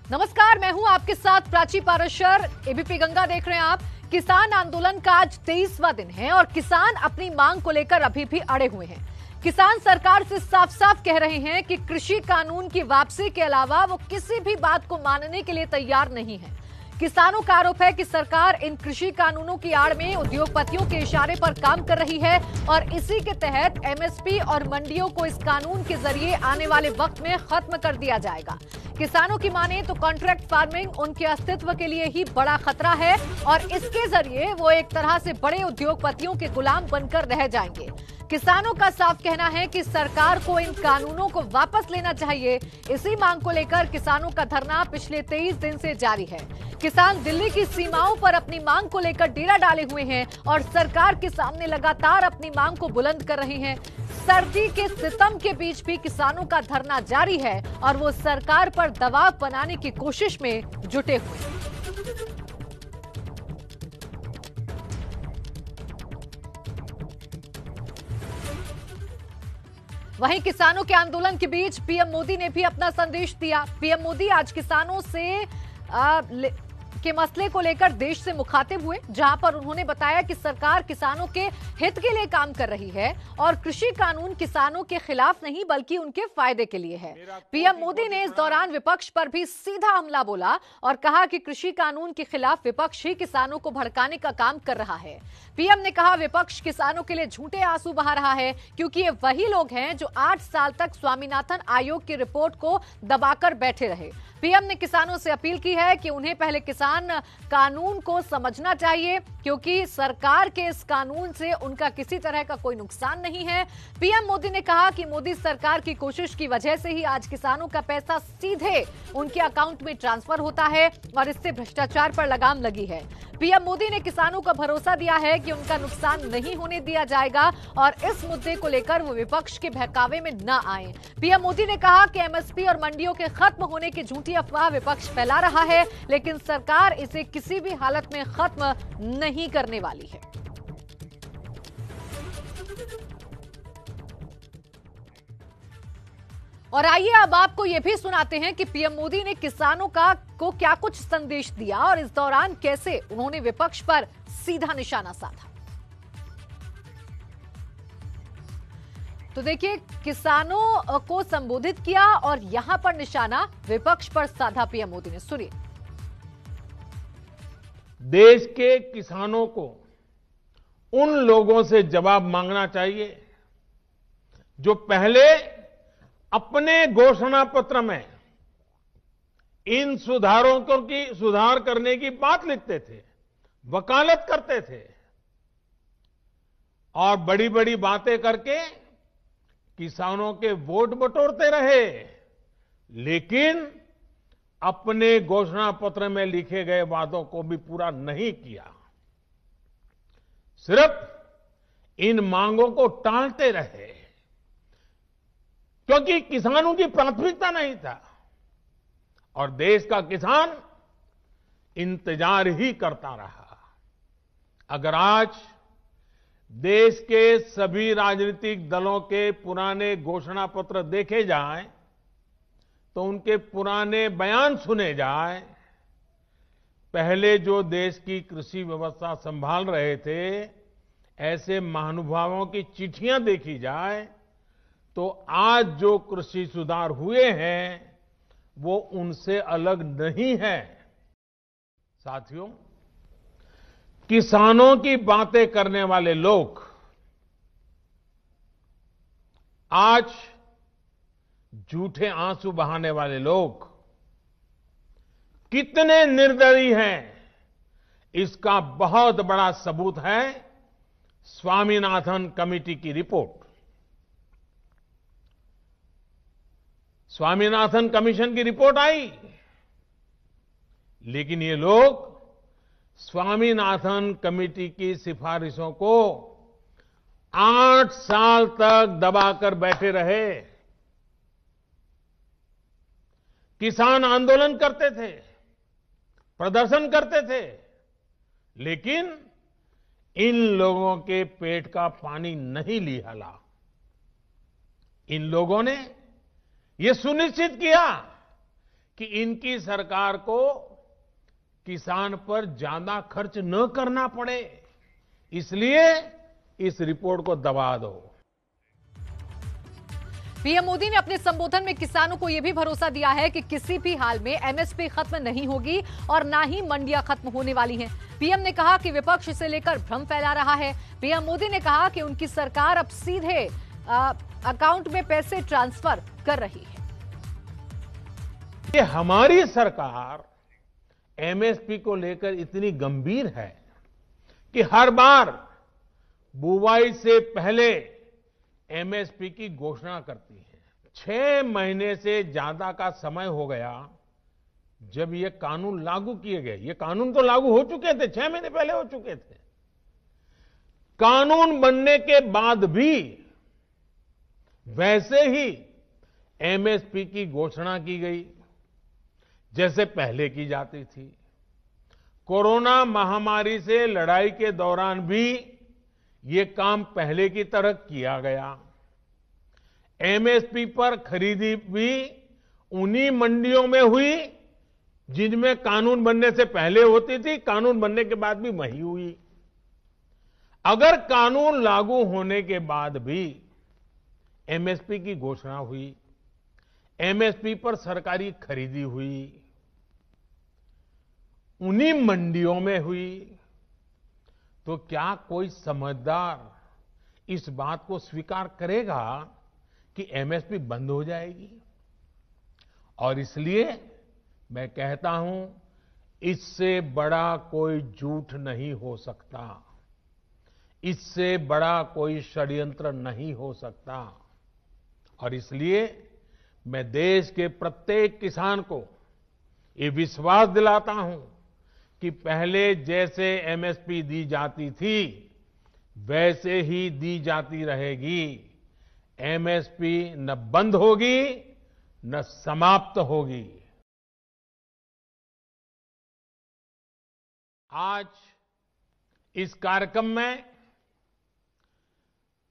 नमस्कार, मैं हूं आपके साथ प्राची पाराशर। एबीपी गंगा देख रहे हैं आप। किसान आंदोलन का आज 23वां दिन है और किसान अपनी मांग को लेकर अभी भी अड़े हुए हैं। किसान सरकार से साफ साफ कह रहे हैं कि कृषि कानून की वापसी के अलावा वो किसी भी बात को मानने के लिए तैयार नहीं है। किसानों का आरोप है कि सरकार इन कृषि कानूनों की आड़ में उद्योगपतियों के इशारे पर काम कर रही है और इसी के तहत एमएसपी और मंडियों को इस कानून के जरिए आने वाले वक्त में खत्म कर दिया जाएगा। किसानों की माने तो कॉन्ट्रैक्ट फार्मिंग उनके अस्तित्व के लिए ही बड़ा खतरा है और इसके जरिए वो एक तरह से बड़े उद्योगपतियों के गुलाम बनकर रह जाएंगे। किसानों का साफ कहना है कि सरकार को इन कानूनों को वापस लेना चाहिए। इसी मांग को लेकर किसानों का धरना पिछले 23 दिन से जारी है। किसान दिल्ली की सीमाओं पर अपनी मांग को लेकर डेरा डाले हुए हैं और सरकार के सामने लगातार अपनी मांग को बुलंद कर रहे हैं। सर्दी के सितम के बीच भी किसानों का धरना जारी है और वो सरकार पर दबाव बनाने की कोशिश में जुटे हुए हैं। वहीं किसानों के आंदोलन के बीच पीएम मोदी ने भी अपना संदेश दिया। पीएम मोदी आज किसानों के मसले को लेकर देश से मुखातिब हुए, जहां पर उन्होंने बताया कि सरकार किसानों के हित के लिए काम कर रही है और कृषि कानून किसानों के खिलाफ नहीं बल्कि उनके फायदे के लिए है। पीएम मोदी ने इस दौरान विपक्ष पर भी सीधा हमला बोला और कहा कि कृषि कानून के खिलाफ विपक्ष ही किसानों को भड़काने का काम कर रहा है। पीएम ने कहा विपक्ष किसानों के लिए झूठे आंसू बहा रहा है क्योंकि ये वही लोग हैं जो 8 साल तक स्वामीनाथन आयोग की रिपोर्ट को दबाकर बैठे रहे। पीएम ने किसानों से अपील की है कि उन्हें पहले किसान कानून को समझना चाहिए क्योंकि सरकार के इस कानून से उनका किसी तरह का कोई नुकसान नहीं है। पीएम मोदी ने कहा कि मोदी सरकार की कोशिश की वजह से ही आज किसानों का पैसा सीधे उनके अकाउंट में ट्रांसफर होता है और इससे भ्रष्टाचार पर लगाम लगी है। पीएम मोदी ने किसानों को भरोसा दिया है कि उनका नुकसान नहीं होने दिया जाएगा और इस मुद्दे को लेकर वो विपक्ष के बहकावे में न आए। पीएम मोदी ने कहा कि एमएसपी और मंडियों के खत्म होने की झूठी अफवाह विपक्ष फैला रहा है, लेकिन सरकार इसे किसी भी हालत में खत्म नहीं करने वाली है। और आइए अब आपको यह भी सुनाते हैं कि पीएम मोदी ने किसानों को क्या कुछ संदेश दिया और इस दौरान कैसे उन्होंने विपक्ष पर सीधा निशाना साधा। तो देखिए, किसानों को संबोधित किया और यहां पर निशाना विपक्ष पर साधा पीएम मोदी ने। सुनिए। देश के किसानों को उन लोगों से जवाब मांगना चाहिए जो पहले अपने घोषणा पत्र में इन सुधार करने की बात लिखते थे, वकालत करते थे और बड़ी बड़ी बातें करके किसानों के वोट बटोरते रहे, लेकिन अपने घोषणा पत्र में लिखे गए वादों को भी पूरा नहीं किया। सिर्फ इन मांगों को टालते रहे क्योंकि किसानों की प्राथमिकता नहीं था और देश का किसान इंतजार ही करता रहा। अगर आज देश के सभी राजनीतिक दलों के पुराने घोषणा पत्र देखे जाएं तो उनके पुराने बयान सुने जाएं, पहले जो देश की कृषि व्यवस्था संभाल रहे थे ऐसे महानुभावों की चिट्ठियां देखी जाए तो आज जो कृषि सुधार हुए हैं वो उनसे अलग नहीं है। साथियों, किसानों की बातें करने वाले लोग आज झूठे आंसू बहाने वाले लोग कितने निर्दयी हैं, इसका बहुत बड़ा सबूत है स्वामीनाथन कमेटी की रिपोर्ट। स्वामीनाथन कमीशन की रिपोर्ट आई, लेकिन ये लोग स्वामीनाथन कमेटी की सिफारिशों को 8 साल तक दबाकर बैठे रहे। किसान आंदोलन करते थे, प्रदर्शन करते थे, लेकिन इन लोगों के पेट का पानी नहीं निकाला। इन लोगों ने यह सुनिश्चित किया कि इनकी सरकार को किसान पर ज्यादा खर्च न करना पड़े, इसलिए इस रिपोर्ट को दबा दो। पीएम मोदी ने अपने संबोधन में किसानों को यह भी भरोसा दिया है कि किसी भी हाल में एमएसपी खत्म नहीं होगी और ना ही मंडियां खत्म होने वाली हैं। पीएम ने कहा कि विपक्ष इसे लेकर भ्रम फैला रहा है। पीएम मोदी ने कहा कि उनकी सरकार अब सीधे अकाउंट में पैसे ट्रांसफर कर रही है। ये हमारी सरकार एमएसपी को लेकर इतनी गंभीर है कि हर बार बुवाई से पहले एमएसपी की घोषणा करती है। 6 महीने से ज्यादा का समय हो गया जब ये कानून लागू किए गए। ये कानून तो लागू हो चुके थे, 6 महीने पहले हो चुके थे। कानून बनने के बाद भी वैसे ही एमएसपी की घोषणा की गई जैसे पहले की जाती थी। कोरोना महामारी से लड़ाई के दौरान भी ये काम पहले की तरह किया गया। एमएसपी पर खरीदी भी उन्हीं मंडियों में हुई जिनमें कानून बनने से पहले होती थी, कानून बनने के बाद भी वही हुई। अगर कानून लागू होने के बाद भी एमएसपी की घोषणा हुई, एमएसपी पर सरकारी खरीदी हुई, उन्हीं मंडियों में हुई, तो क्या कोई समझदार इस बात को स्वीकार करेगा कि एमएसपी बंद हो जाएगी? और इसलिए मैं कहता हूं, इससे बड़ा कोई झूठ नहीं हो सकता, इससे बड़ा कोई षड्यंत्र नहीं हो सकता। और इसलिए मैं देश के प्रत्येक किसान को ये विश्वास दिलाता हूं कि पहले जैसे एमएसपी दी जाती थी वैसे ही दी जाती रहेगी। एमएसपी न बंद होगी न समाप्त होगी। आज इस कार्यक्रम में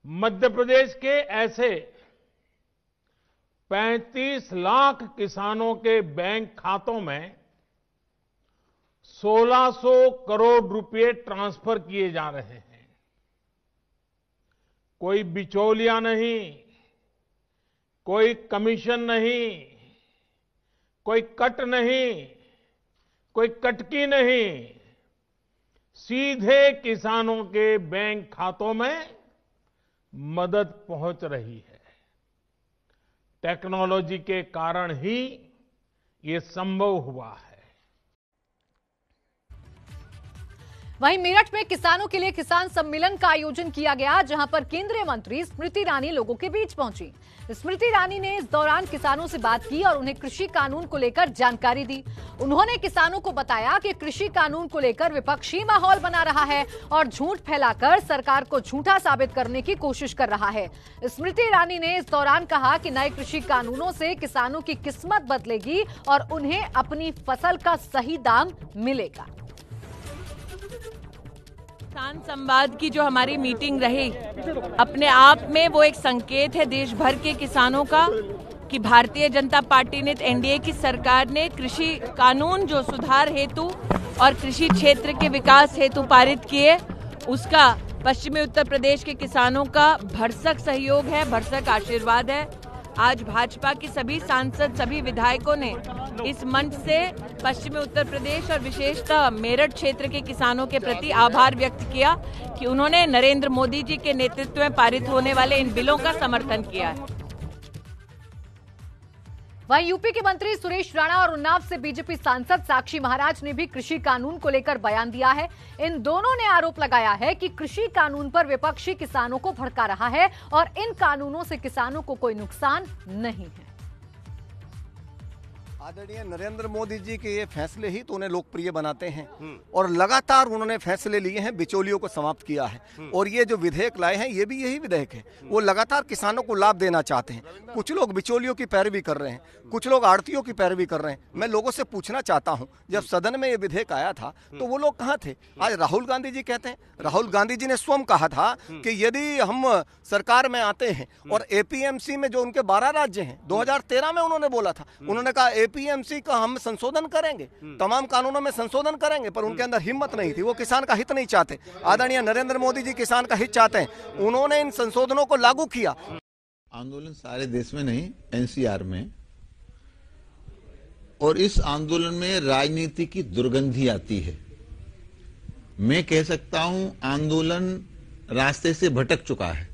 मध्य प्रदेश के ऐसे 35 लाख किसानों के बैंक खातों में 1600 करोड़ रुपए ट्रांसफर किए जा रहे हैं। कोई बिचौलिया नहीं, कोई कमीशन नहीं, कोई कट नहीं, कोई कटकी नहीं, सीधे किसानों के बैंक खातों में मदद पहुंच रही है। टेक्नोलॉजी के कारण ही ये संभव हुआ है। वहीं मेरठ में किसानों के लिए किसान सम्मेलन का आयोजन किया गया, जहां पर केंद्रीय मंत्री स्मृति ईरानी लोगों के बीच पहुंची। स्मृति ईरानी ने इस दौरान किसानों से बात की और उन्हें कृषि कानून को लेकर जानकारी दी। उन्होंने किसानों को बताया कि कृषि कानून को लेकर विपक्षी माहौल बना रहा है और झूठ फैलाकर सरकार को झूठा साबित करने की कोशिश कर रहा है। स्मृति ईरानी ने इस दौरान कहा कि नए कृषि कानूनों से किसानों की किस्मत बदलेगी और उन्हें अपनी फसल का सही दाम मिलेगा। किसान संवाद की जो हमारी मीटिंग रही, अपने आप में वो एक संकेत है देश भर के किसानों का कि भारतीय जनता पार्टी ने, एनडीए की सरकार ने कृषि कानून जो सुधार हेतु और कृषि क्षेत्र के विकास हेतु पारित किए, उसका पश्चिमी उत्तर प्रदेश के किसानों का भरसक सहयोग है, भरसक आशीर्वाद है। आज भाजपा के सभी सांसद, सभी विधायकों ने इस मंच से पश्चिमी उत्तर प्रदेश और विशेषतः मेरठ क्षेत्र के किसानों के प्रति आभार व्यक्त किया कि उन्होंने नरेंद्र मोदी जी के नेतृत्व में पारित होने वाले इन बिलों का समर्थन किया है। वहीं यूपी के मंत्री सुरेश राणा और उन्नाव से बीजेपी सांसद साक्षी महाराज ने भी कृषि कानून को लेकर बयान दिया है। इन दोनों ने आरोप लगाया है कि कृषि कानून पर विपक्षी किसानों को भड़का रहा है और इन कानूनों से किसानों को कोई नुकसान नहीं है। आदरणीय नरेंद्र मोदी जी के ये फैसले ही तो उन्हें लोकप्रिय बनाते हैं और लगातार उन्होंने फैसले लिए हैं, बिचौलियों को समाप्त किया है। और ये जो विधेयक लाए हैं ये भी यही विधेयक है। वो लगातार किसानों को लाभ देना चाहते हैं। कुछ लोग बिचौलियों की पैरवी कर रहे हैं, कुछ लोग आड़तियों की पैरवी कर रहे हैं। मैं लोगों से पूछना चाहता हूं, जब सदन में ये विधेयक आया था तो वो लोग कहां थे? आज राहुल गांधी जी कहते हैं, राहुल गांधी जी ने स्वयं कहा था कि यदि हम सरकार में आते हैं और एपीएमसी में जो उनके 12 राज्य हैं, 2013 में उन्होंने बोला था, उन्होंने कहा एपीएमसी का हम संशोधन करेंगे, तमाम कानूनों में संशोधन करेंगे, पर उनके अंदर हिम्मत नहीं थी। वो किसान का हित नहीं चाहते। आदरणीय नरेंद्र मोदी जी किसान का हित चाहते हैं, उन्होंने इन संशोधनों को लागू किया। आंदोलन सारे देश में नहीं, एनसीआर में, और इस आंदोलन में राजनीति की दुर्गंधी आती है। मैं कह सकता हूं आंदोलन रास्ते से भटक चुका है।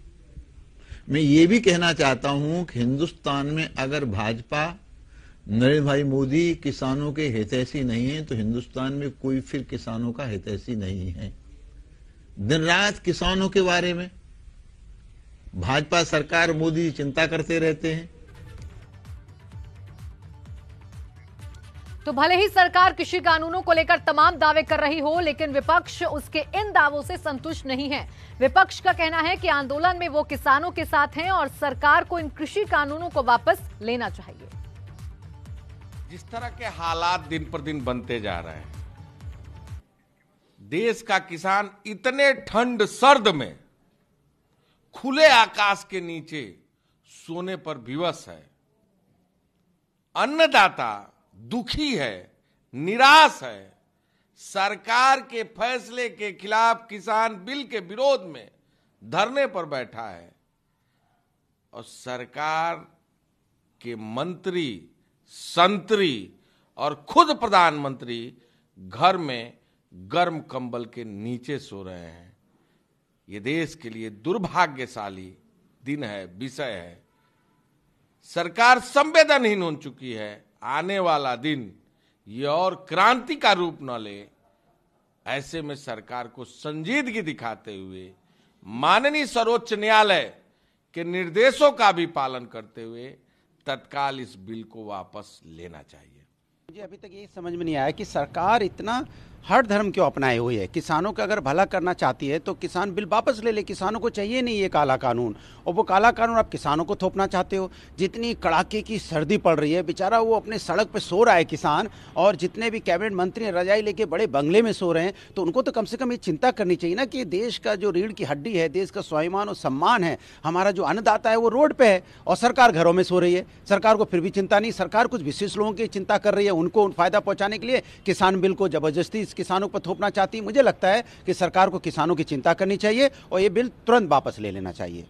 मैं ये भी कहना चाहता हूं कि हिंदुस्तान में अगर भाजपा, नरेंद्र भाई मोदी किसानों के हितैषी नहीं है तो हिंदुस्तान में कोई फिर किसानों का हितैषी नहीं है। दिन रात किसानों के बारे में भाजपा सरकार, मोदी चिंता करते रहते हैं। तो भले ही सरकार कृषि कानूनों को लेकर तमाम दावे कर रही हो, लेकिन विपक्ष उसके इन दावों से संतुष्ट नहीं है। विपक्ष का कहना है कि आंदोलन में वो किसानों के साथ हैं और सरकार को इन कृषि कानूनों को वापस लेना चाहिए। जिस तरह के हालात दिन पर दिन बनते जा रहे हैं, देश का किसान इतने ठंड सर्द में खुले आकाश के नीचे सोने पर विवश है। अन्नदाता दुखी है, निराश है। सरकार के फैसले के खिलाफ किसान बिल के विरोध में धरने पर बैठा है और सरकार के मंत्री, संतरी और खुद प्रधानमंत्री घर में गर्म कंबल के नीचे सो रहे हैं। ये देश के लिए दुर्भाग्यशाली दिन है, विषय है। सरकार संवेदनहीन हो चुकी है। आने वाला दिन ये और क्रांति का रूप न ले, ऐसे में सरकार को संजीदगी दिखाते हुए माननीय सर्वोच्च न्यायालय के निर्देशों का भी पालन करते हुए तत्काल इस बिल को वापस लेना चाहिए। मुझे अभी तक ये समझ में नहीं आया कि सरकार इतना हर धर्म क्यों अपनाए हुई है। किसानों का अगर भला करना चाहती है तो किसान बिल वापस ले ले। किसानों को चाहिए नहीं ये काला कानून, और वो काला कानून आप किसानों को थोपना चाहते हो। जितनी कड़ाके की सर्दी पड़ रही है, बेचारा वो अपने सड़क पे सो रहा है किसान, और जितने भी कैबिनेट मंत्री रजाई लेके बड़े बंगले में सो रहे हैं, तो उनको तो कम से कम ये चिंता करनी चाहिए ना कि देश का जो रीढ़ की हड्डी है, देश का स्वाभिमान और सम्मान है, हमारा जो अन्नदाता है वो रोड पे है और सरकार घरों में सो रही है। सरकार को फिर भी चिंता नहीं। सरकार कुछ विशेष लोगों की चिंता कर रही है, उनको फायदा पहुंचाने के लिए किसान बिल को जबरदस्ती किसानों पर थोपना चाहती है। मुझे लगता है कि सरकार को किसानों की चिंता करनी चाहिए और ये बिल तुरंत वापस ले लेना चाहिए।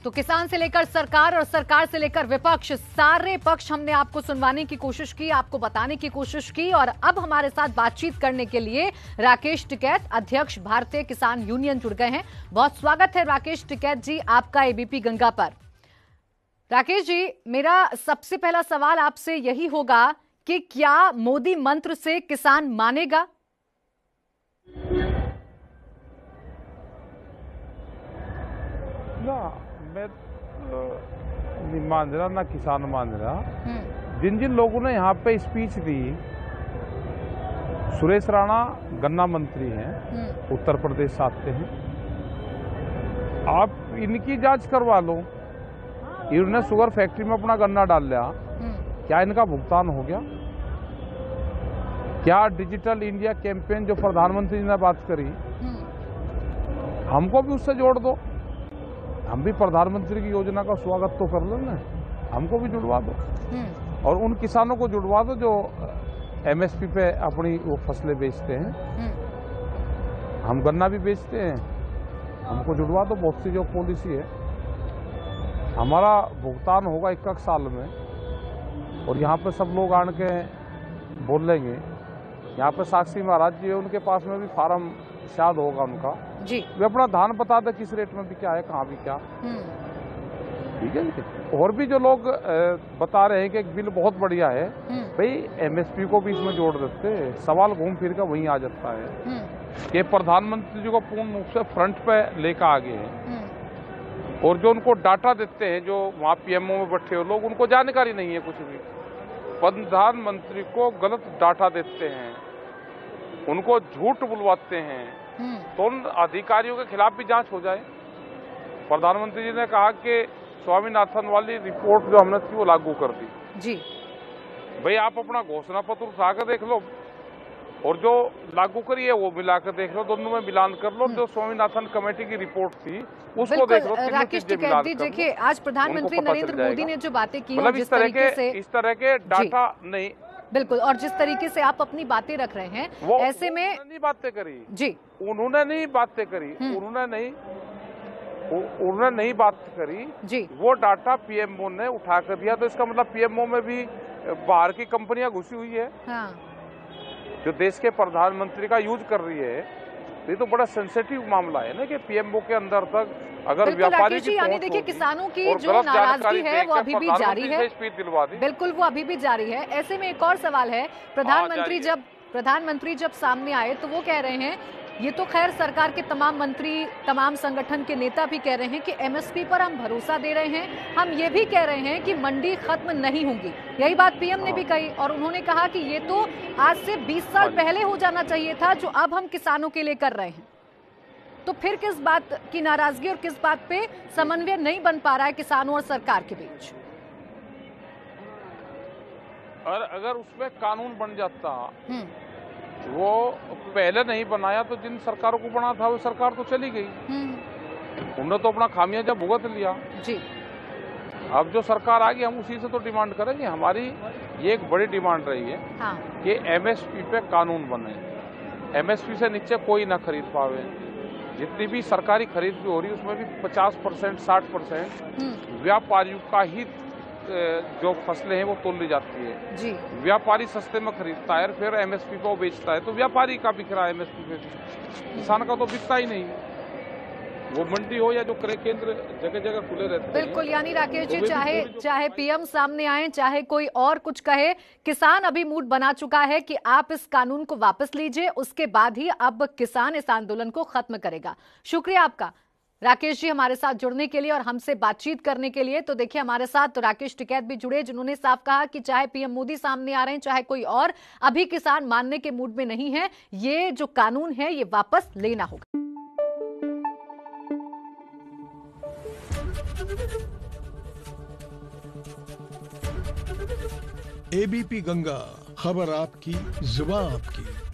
तो किसान से लेकर सरकार और सरकार से लेकर विपक्ष, सारे पक्ष हमने आपको सुनवाने की कोशिश की, आपको बताने की कोशिश की। और अब हमारे साथ बातचीत करने के लिए राकेश टिकैत, अध्यक्ष भारतीय किसान यूनियन, जुड़ गए हैं। बहुत स्वागत है राकेश टिकैत जी आपका एबीपी गंगा पर। राकेश जी, मेरा सबसे पहला सवाल आपसे यही होगा कि क्या मोदी मंत्र से किसान मानेगा? ना, मैं नहीं मान रहा, ना किसान मान रहा। जिन जिन लोगों ने यहाँ पे स्पीच दी, सुरेश राणा गन्ना मंत्री हैं, उत्तर प्रदेश से आते हैं, आप इनकी जांच करवा लो। इन्होंने शुगर फैक्ट्री में अपना गन्ना डाल लिया, क्या इनका भुगतान हो गया? क्या डिजिटल इंडिया कैंपेन जो प्रधानमंत्री जी ने बात करी, हमको भी उससे जोड़ दो। हम भी प्रधानमंत्री की योजना का स्वागत तो कर लेना, हमको भी जुड़वा दो। और उन किसानों को जुड़वा दो जो एमएसपी पे अपनी वो फसलें बेचते हैं। हम गन्ना भी बेचते हैं, हमको जुड़वा दो। बहुत सी जो पॉलिसी है, हमारा भुगतान होगा 1 साल में। और यहाँ पे सब लोग आन के बोल लेंगे। यहाँ पे साक्षी महाराज जी है, उनके पास में भी फार्म शायद होगा उनका जी, वे अपना धान बता दे किस रेट में भी क्या है, कहाँ भी क्या। ठीक है जी। और भी जो लोग बता रहे हैं कि एक बिल बहुत बढ़िया है, भाई एमएसपी को भी इसमें जोड़ देते। सवाल घूम फिर कर वहीं आ जाता है कि प्रधानमंत्री जी को पूर्ण रूप से फ्रंट पे लेकर आ गए हैं, और जो उनको डाटा देते हैं, जो वहाँ पीएमओ में बैठे हो लोग, उनको जानकारी नहीं है कुछ भी। प्रधानमंत्री को गलत डाटा देते हैं, उनको झूठ बुलवाते हैं, तो उन अधिकारियों के खिलाफ भी जांच हो जाए। प्रधानमंत्री जी ने कहा कि स्वामीनाथन वाली रिपोर्ट जो हमने थी वो लागू कर दी जी। भाई आप अपना घोषणा पत्र उठा कर देख लो, और जो लागू करी है वो मिलाकर देख लो, दोनों में मिलान कर लो। जो स्वामीनाथन कमेटी की रिपोर्ट थी उसको देख लो। राकेश टिकैत जी, देखिए आज प्रधानमंत्री नरेंद्र मोदी ने जो बातें की, मतलब इस तरह के डाटा नहीं, बिल्कुल, और जिस तरीके से आप अपनी बातें रख रहे हैं, ऐसे में नहीं बातें करी जी, उन्होंने नहीं बातें करी, उन्होंने नहीं बात करी जी, वो डाटा पीएमओ ने उठा कर दिया। तो इसका मतलब पीएमओ में भी बाहर की कंपनियां घुसी हुई है। हाँ। जो देश के प्रधानमंत्री का यूज कर रही है। ये तो बड़ा सेंसिटिव मामला है ना कि पीएमओ के अंदर तक अगर व्यापारी की यानी देखिए किसानों की जो नाराजगी है वो अभी भी जारी है, बिल्कुल वो अभी भी जारी है। ऐसे में एक और सवाल है, प्रधानमंत्री जब सामने आए तो वो कह रहे हैं, ये तो खैर सरकार के तमाम मंत्री, तमाम संगठन के नेता भी कह रहे हैं कि एमएसपी पर हम भरोसा दे रहे हैं, हम ये भी कह रहे हैं कि मंडी खत्म नहीं होंगी। यही बात पीएम ने भी कही और उन्होंने कहा कि ये तो आज से 20 साल पहले हो जाना चाहिए था जो अब हम किसानों के लिए कर रहे हैं। तो फिर किस बात की नाराजगी और किस बात पे समन्वय नहीं बन पा रहा है किसानों और सरकार के बीच? और अगर उसमें कानून बन जाता, वो पहले नहीं बनाया तो जिन सरकारों को बना था वो सरकार तो चली गई, उन्होंने तो अपना खामियाजा भुगत लिया जी। अब जो सरकार आ गई हम उसी से तो डिमांड करेंगे। हमारी ये एक बड़ी डिमांड रही है कि एमएसपी पे कानून बने, एमएसपी से नीचे कोई ना खरीद पावे। जितनी भी सरकारी खरीद भी हो रही है उसमें भी 50%, 60% व्यापारियों का ही जो फसलें हैं वो तोल ली जाती है जी। व्यापारी सस्ते में खरीदता है, फिर एमएसपी पे वो बेचता है, तो व्यापारी का बिक रहा है एमएसपी पे, किसान का तो बिकता ही नहीं। वो मंडी हो या जो क्रय केंद्र जगह जगह खुले रहते हैं। बिल्कुल, यानी राकेश जी, चाहे पीएम सामने आए, चाहे कोई और कुछ कहे, किसान अभी मूड बना चुका है कि आप इस कानून को वापस लीजिए, उसके बाद ही अब किसान इस आंदोलन को खत्म करेगा। शुक्रिया आपका राकेश जी हमारे साथ जुड़ने के लिए और हमसे बातचीत करने के लिए। तो देखिए हमारे साथ तो राकेश टिकैत भी जुड़े, जिन्होंने साफ कहा कि चाहे पीएम मोदी सामने आ रहे हैं, चाहे कोई और, अभी किसान मानने के मूड में नहीं है। ये जो कानून है ये वापस लेना होगा। एबीपी गंगा, खबर आपकी, जुबान आपकी।